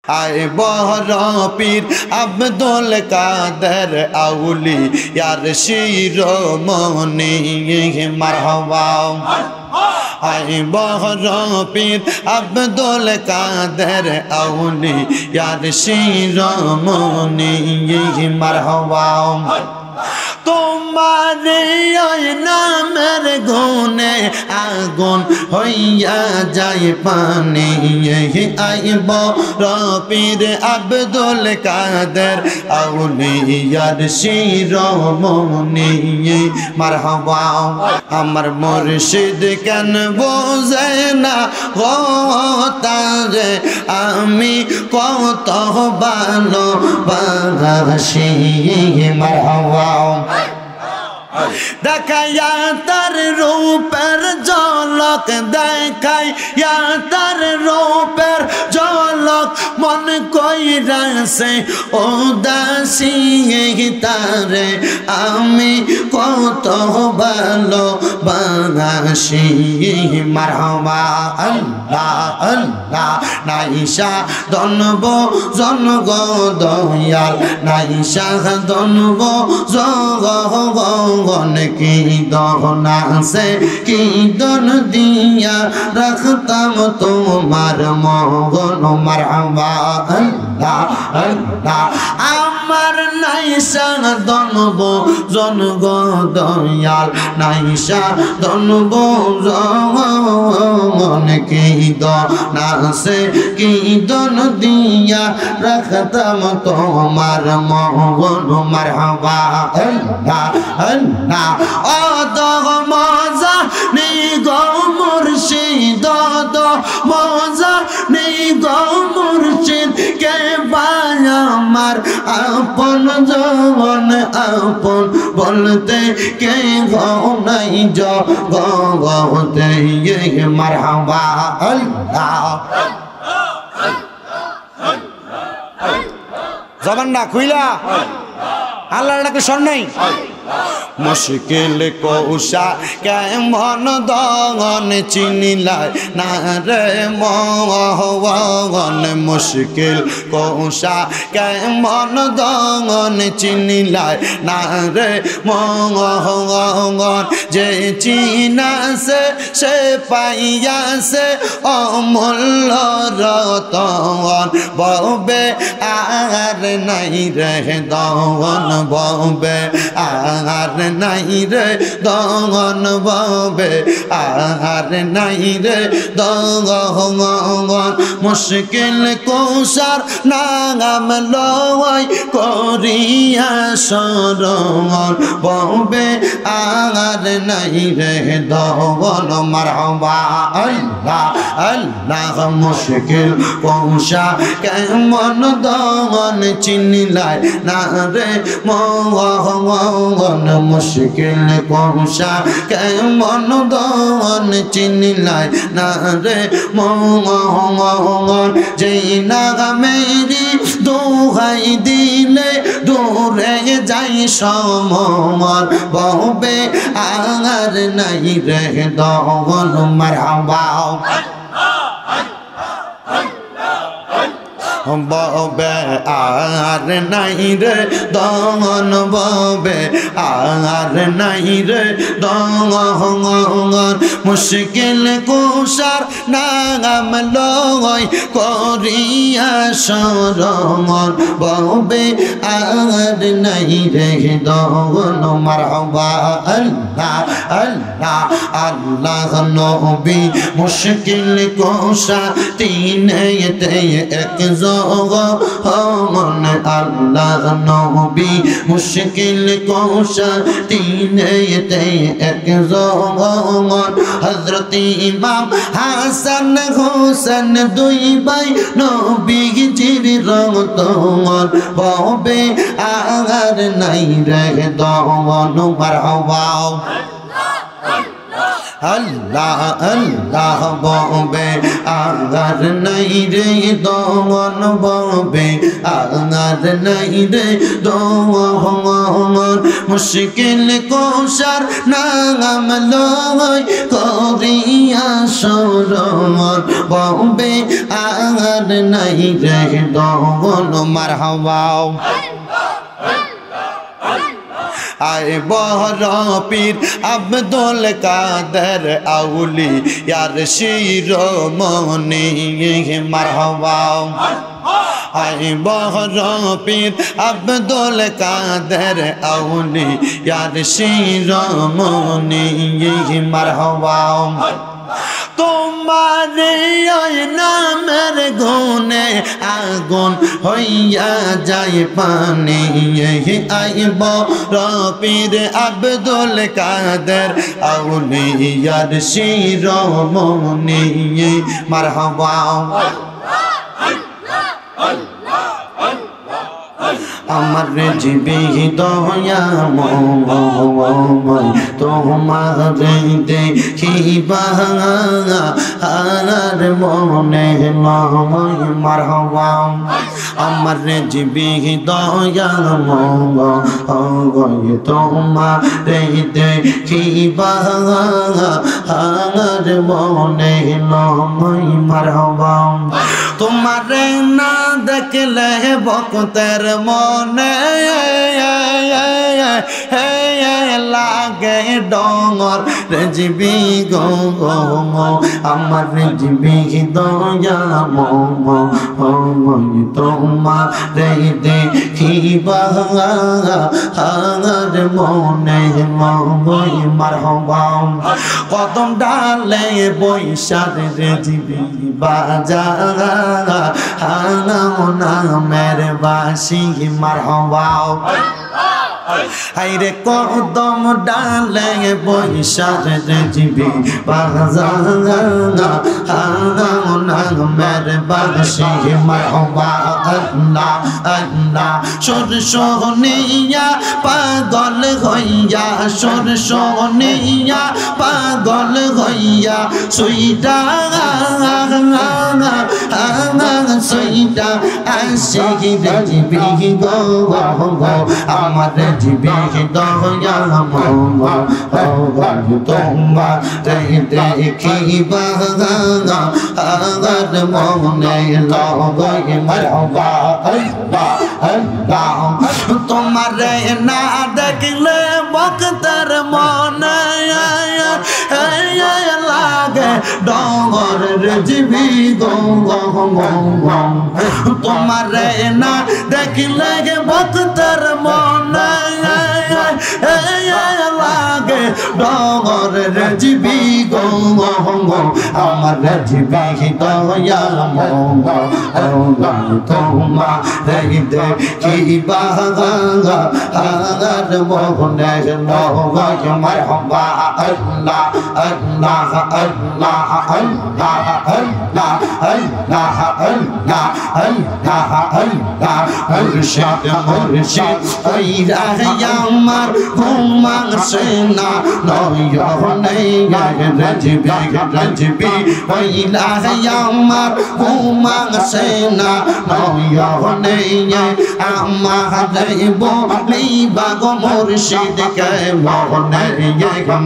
आए बहर पीर अब्दुल कादर औली यार शिरोमणि मरहबा आए बहर पीर अब्दुल कादर औली यार शिरोमणि मरहबा तुम्हारे नामेर गुणे आগুন হইয়া যায় পানি আইব রপির আব্দুল কাদের আউলিয়ার শিরোমণি মারহাবা আমার মুর্শিদ কেন বোঝে না তারে আমি কত ভালোবাসি মারহাবা দেখাইয়া তার রূপের ঝলক দেখাইয়া তার রূপের ঝলক মন কইরাছে উদাসী তারে আমি কত ভালোবাসি মারহাবা আল্লাহ আল্লাহ নাইসা দনব জনগ দয়াল নাইসা দনব জগ কি দহনা সে কি দন দিয়া রাখতাম তোমার মগন মারহাবা আল্লাহ আল্লাহ আমার নাইসা দনব জনগ দয়াল নাইসা দনব জগন কি দনা সে কি দন দিয়া রাখতাম তোমার মগন মারহাবা আল্লাহ আল্লাহ ও দগ মজা নেই গো মুর্শিদ দো মজা নেই গো মুর্শিদ কে পায় আমার আপন জগন আপন বলতে কে গো নাই জগতে মারহাবা আল্লাহ জবান না খুইলা আল্লাহর ডাকে শোন নাই মুশকিল কৌশা কেমন দগন চিনিলাই না রে মগন মুশকিল কৌশা কেমন দগন চিনিলাই না রে মগন যে চিনাছে সে পাইয়াছে অমূল্য রতন ববে আর নাই রে দগন ববে আর নাই রে দগন ববে আর নাই রে দগন মুশকিল কৌশার নাম লয় করিয়া শরণ ববে আর নাই রে দগন মারহাবা আল্লাহ আল্লাহ মুশকিল কৌশা কেমন দগন চিনিলাই না রে মগন মুশকিল কৌশা কেমন দগন চিনিলাই না রে মগন যেই নাগা মেরি দোহাই দিলে দূরে যাই সমন ববে আর নাই রে দগন মারহাবা ববে আর নাই রে দগন ববে আর নাই রে দগন মুশকিল কুশার নাম লয় করিয়া শরণ ববে আর নাই রে দগন মারহাবা আল্লাহ আল্লাহ আল্লাহ নবী মুশকিল কুশা তিনতে এক আল্লাহ নবী মুশকিল কুশা তিনতে এক হযরত ইমাম হাসান হোসেন দুই ভাই নবীজির রতন ববে আর নাই রে দগন মারহাবা আল্লাহ আল্লাহ ববে আগার নাই রে দমন ববে আগার নাই রে দমন মুশকিল কোশার নাম লয় করিয়া সরমর ববে আগার নাই রে দমন মারহাবা আয় বহর পীর আব্দুল কাদের আউলি ইয়ার শিরোমণি মারহাবা আয় বহর পীর আব্দুল কাদের আউলি ইয়ার শিরোমণি মারহাবা তোমার ওই নামের গুণে আগুন হইয়া যায় পানি আইব রপির আব্দুল কাদের আউলিয়ার শিরোমণি মারহাবা আমার জীবী দয়া ময় তোমার দেখিবা আর মনে নয় মারহাবা আমার জীবী দয়া ময় তোমার দেখিবা আর মনে নয় মারহাবা তোমার না দেখলে ভক্তের মনে লাগে ডঙর রেজিবি গো আমার রেজিবি দয়া তোমার দেখিবা আর মনে মারহাবা কদম ডালে বৈশাখ রেজিবি বাজা নামের বাসি মারহাবা হাইরে কদম ডালে বৈশাখ রেজিবি বাজা নামের বাসি মারহাবা আল্লাহ আল্লাহ সুর সোনিয়া পাগল হইয়া সুর সোনিয়া পাগল হইয়া সুইটা সুইটা আসে রেজিবি গো আমার রেজিবি দয়া তোমার দেখিবা আর মনে লয় মারহাবা আল্লাহ আল্লাহ তোমার না দেখলে ভক্তের মনে লাগে ডঙর রেজিবি গো তোমার না দেখলে ভক্তের মনে লাগে ডঙর রেজিবি গো আমার রেজিবি দয়া তোমার দেখিবা আর মনে নয় মারহাবা আল্লাহ আল্লাহ আল্লাহ আল্লাহ আল্লাহ আল্লাহ আল্লাহ আল্লাহ আল্লাহ মুর্শিদ মুর্শিদ ওইরা আমার ঘুমাং সেনা নয়নে রেজিবি রেজিবি ওইরা আমার ঘুমাং সেনা নয়নে আমার বলিবা গো মুর্শিদ কে মনে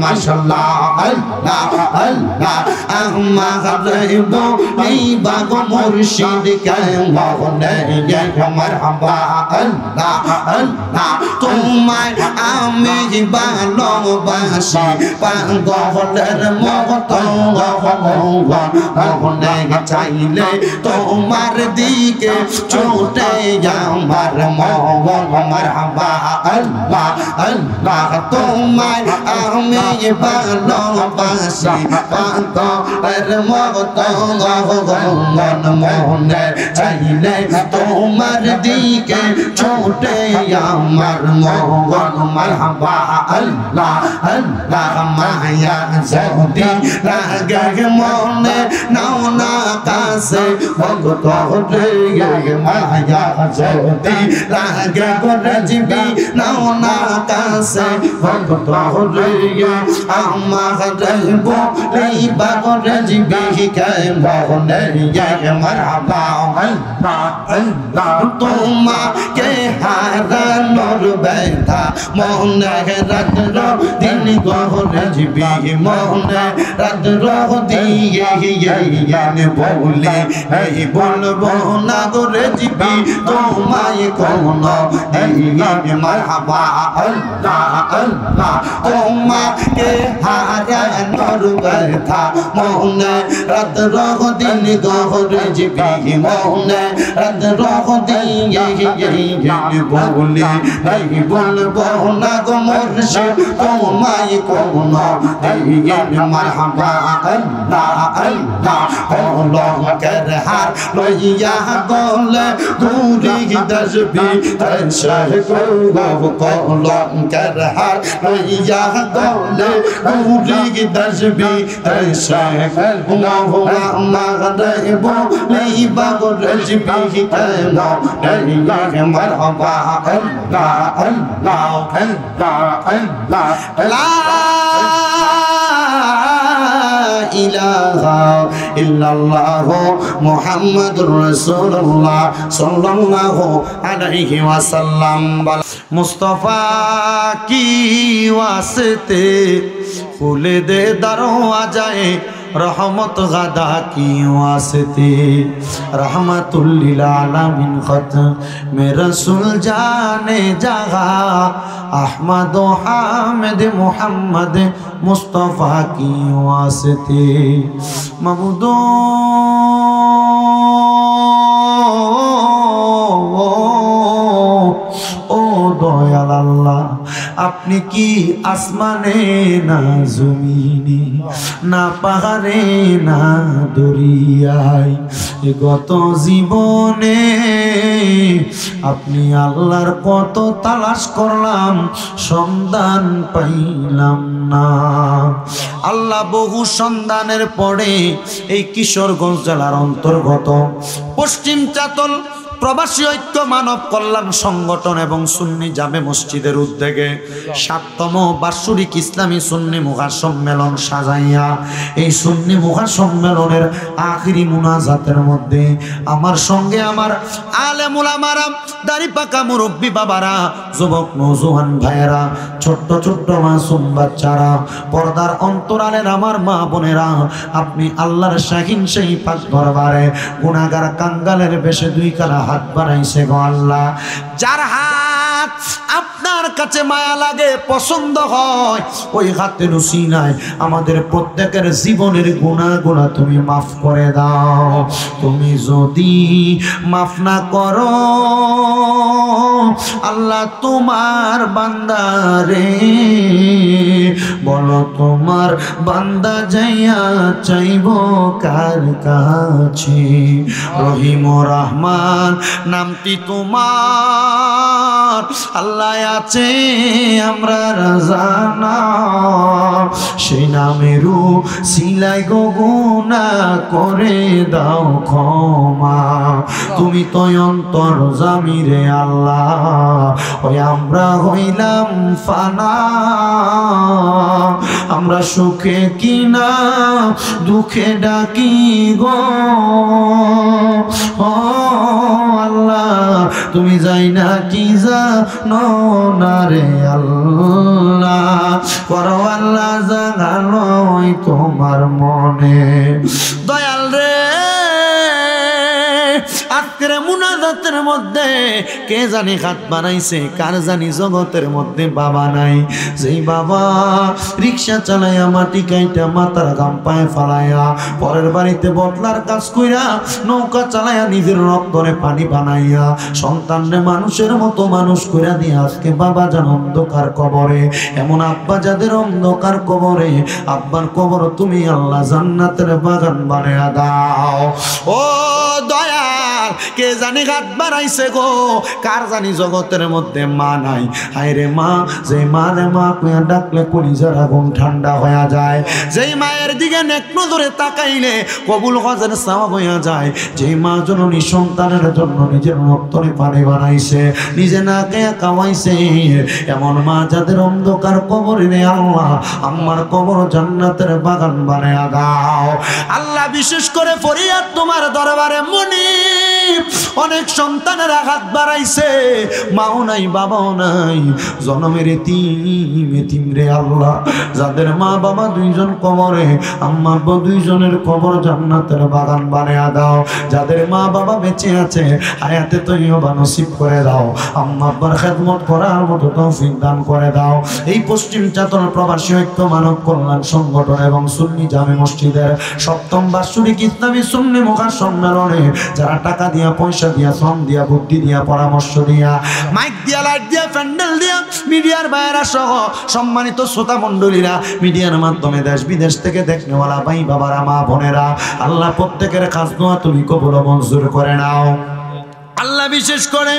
মাশাআল্লাহ আল্লাহ আল্লাহ আমার বলিবা গো মুর্শিদ কে মনে মারহাবা আল্লাহ আল্লাহ তোমায় আমি ভালোবাসি পাগলের মতো মনে চাইলে তোমার দিকে ছুটে আমার মন মারহাবা আল্লাহ আল্লাহ তোমায় আমি ভালোবাসি পাগলের মতো মন মনে চাইলে তোমার দিকে ছুটে আমার মন মারহাবা আল্লাহ আল্লাহ মায়া যদি লাগে মনে নাও না কাছে ভক্ত রে মায়া যদি লাগে করে জিবি নাও না কাছে ভক্ত রে আমার বলেই বাগরে জিবি কে মনে মারহাবা তোমাকে হারানোর ব্যথা মনে রাত্র দিন গহরে জিবি মনে রাত্র দিয়ে বলে এই বলবো না করে জিবি তোমায় কোন মারহাবা আল্লাহ আল্লাহ তোমাকে হারানোর ব্যথা মনে রাত্র দিন গহরে জিবি মনে রাত্র দিয়ে বলে এই বলবো না গো মুর্শিদ তোমায় কোন মারহাবা আল্লাহ আল্লাহ কলঙ্কের হার লইয়া গলে ঘুরি দশবি তসে গো কলঙ্কের হার লইয়া গলে ঘুরি দশবি তসে মাগরে বলেই বাগরে জিবি কেন মারহাবা আল্লাহ আল্লাহ আল্লাহ আল্লাহ ইলাহা ইল্লাল্লাহ মুহাম্মাদুর রাসূলুল্লাহ সাল্লাল্লাহু আলাইহি ওয়াসাল্লাম মুস্তাফা কি ওয়াস্তে খুলে দে দরওয়াজায়ে रहमत गदा की वास्ते रहमतुल लिल आलमीन खत में रसूल जाने जगा अहमद हामिद मुहम्मद मुस्तफ़ा की वास्ते महमूदो দয়াল আল্লাহ আপনি কি আসমানে না জমিনে না পাহাড়ে না দরিয়ায় গত জীবনে আপনি আল্লাহর কত তালাশ করলাম সন্ধান পাইলাম না আল্লাহ বহু সন্ধানের পরে এই কিশোরগঞ্জ জেলার অন্তর্গত পশ্চিম চাতল প্রবাসী ঐক্য মানব কল্যাণ সংগঠন এবং সুন্নি জামে মসজিদের উদ্যোগে ৭তম বার্ষিক ইসলামী সুন্নি মুখা সম্মেলন সাজাইয়া এই সুন্নি মুখা সম্মেলনের আখিরি মুনাজাতের মধ্যে আমার সঙ্গে আমার আলেম উলামারা দাড়ি পাকা মুরব্বী বাবারা যুবক নওজোয়ান ভাইয়েরা ছোট্ট ছোট্ট মাসুম বাচ্চারা পর্দার অন্তরালের আমার মা বোনেরা আপনি আল্লাহর শাহিন সেই পাক দরবারে গুনাহগার কাঙ্গালের বেশে দুই কালা হাত বাড়াইছে গো আল্লাহ যার হাত আপনার কাছে মায়া লাগে পছন্দ হয় ওই হাতের উসিলায় আমাদের প্রত্যেকের জীবনের গুনাহগুলো তুমি মাফ করে দাও তুমি যদি মাফ না করো আল্লাহ তোমার বান্দারে বলো তোমার বান্দা যাইয়া চাইব কার কাছে রহিম ও রহমান নামটি তোমার আল্লাহ আছে আমরা জানা সেই নামেরও সিলাই গো গুনাহ করে দাও ক্ষমা তুমি তো অন্তর জামিরে আল্লাহ ওই আমরা হইলাম ফানা আমরা সুখে কিনা দুঃখে ডাকি গো ও আল্লাহ তুমি যাই না কি জানো না রে আল্লাহ করো আল্লাহ জানালোই তোমার মনে দয়াল রে আজকের মুনাজাতের মধ্যে কে জানি হাত বানাইছে কার জানি জগতের মধ্যে বাবা নাই যেই বাবা রিক্সা চালাইয়া মাটি কাইটা মাথার গাম পায়ে ফালাইয়া পরের বাড়িতে বটলার কাজ কইরা নৌকা চালাইয়া নিজের রক্তরে পানি বানাইয়া সন্তানরে মানুষের মতো মানুষ কইরা দিয়ে আজকে বাবা যান অন্ধকার কবরে এমন আব্বা যাদের অন্ধকার কবরে আব্বার কবর তুমি আল্লাহ জান্নাতের বাগান বানায়া দাও ও দয়াল কে জানি হাত বাড়াইছে গো, কার জানি জগতের মধ্যে মা নাই। হায় রে মা, যে মা রে মা কইয়া ডাকলে কলিজার আগুন ঠান্ডা হয়ে যায়, যেই মায়ের দিকে নেক নজরে তাকাইলে কবুল হজের সওয়াব হইয়া যায়, যেই মা জননী সন্তানের জন্য নিজের রক্তরে পানি বানাইছে, নিজে না খেয়ে কামাইছে, এমন মা যাদের অন্ধকার কবরে রে আল্লাহ আমার কবর জান্নাতের বাগান বানায়া দাও আল্লাহ। বিশেষ করে ফরিয়াদ তোমার দরবারে মুনিব, অনেক সন্তানের হাত বাড়াইছে, মাও নাই বাবাও নাই, জনমের এতিম রে আল্লাহ, যাদের মা বাবা দুইজন কবরে, আম্মা আব্বা দুইজনের কবর জান্নাতের বাগান বানায়া দাও। যাদের মা বাবা বেঁচে আছে হায়াতে তৈয়বা নসিব করে দাও, আম্মা আব্বার খেদমত করার মতো তৌফিক দান করে দাও। এই পশ্চিম চাতল প্রবাসী ঐক্য মানব কল্যাণ সংগঠন এবং সুন্নি জামে মসজিদের 7ম বার্ষিক ইসলামী সুন্নি মুখা সম্মেলনে যারা টাকা দিয়া, পয়সা দিয়া, শ্রম দিয়া, বুদ্ধি দিয়া, পরামর্শ দিয়া, মাইক দিয়া, লাইট দিয়া, প্যান্ডেল দিয়া, মিডিয়ার বাইরা সহ সম্মানিত শ্রোতা মণ্ডলীরা, মিডিয়ার মাধ্যমে দেশ বিদেশ থেকে দেখনেওয়ালা ভাই বাবারা, মা বোনেরা, আল্লাহ প্রত্যেকের কাজ দোয়া তুমি কবুল ও মঞ্জুর করে নাও আল্লাহ। বিশেষ করে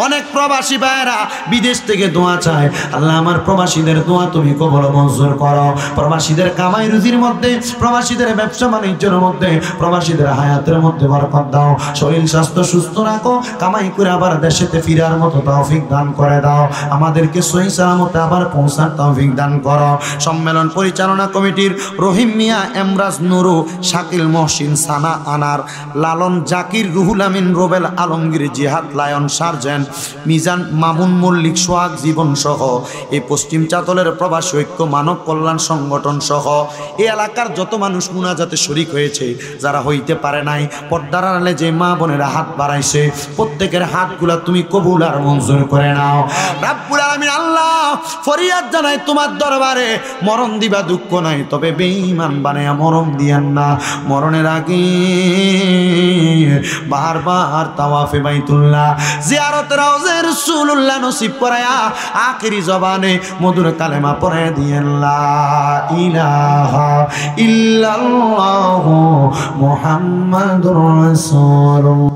অনেক প্রবাসী ভাইরা বিদেশ থেকে দোয়া চায়, আল্লাহ আমার প্রবাসীদের দোয়া তুমি কবুল মঞ্জুর করো। প্রবাসীদের কামাই রুজির মধ্যে, প্রবাসীদের ব্যবসা বাণিজ্যের মধ্যে, প্রবাসীদের হায়াতের মধ্যে বরকত দাও, শরীর স্বাস্থ্য সুস্থ রাখো, কামাই করে আবার দেশেতে ফিরার মতো তৌফিক দান করে দাও, আমাদেরকে সহি সালামতে আবার পৌঁছার তৌফিক দান করো। সম্মেলন পরিচালনা কমিটির রহিম মিয়া, এমরাজ নুরু, শাকিল মহসিন, সানা আনার, লালন জাকির, রুহুল আমিন, রোবেল আলমগীর, জিহাদ লায়ন, সার্জেন্ট মিজান, মামুন মল্লিক, সোহাগ জীবন সহ এই পশ্চিম চাতলের প্রবাসী ঐক্য মানব কল্যাণ সংগঠন সহ এই এলাকার যত মানুষ মুনাজাতে শরীক হয়েছে, যারা হইতে পারে নাই, পর্দার আড়ালে যে মা বোনেরা হাত বাড়াইছে, প্রত্যেকের হাতগুলা তুমি কবুল আর মঞ্জুর করে নাও রাব্বুল আলামিন। আল্লাহ ফরিয়াদ জানাই তোমার দরবারে, মরণ দিবা দুঃখ নাই, তবে বেঈমান বানায়া মরণ দিয়েন না। মরণের আগে বারবার তাওয়াফে বাইতুল্লাহ, জিয়ারতে রওজা রাসূলুল্লাহ নসিব করায়া আখিরি জবানে মধুর কালেমা পড়ে দিয়েন, লা ইলাহা ইল্লাল্লাহু মুহাম্মাদুর রাসূলুল্লাহ।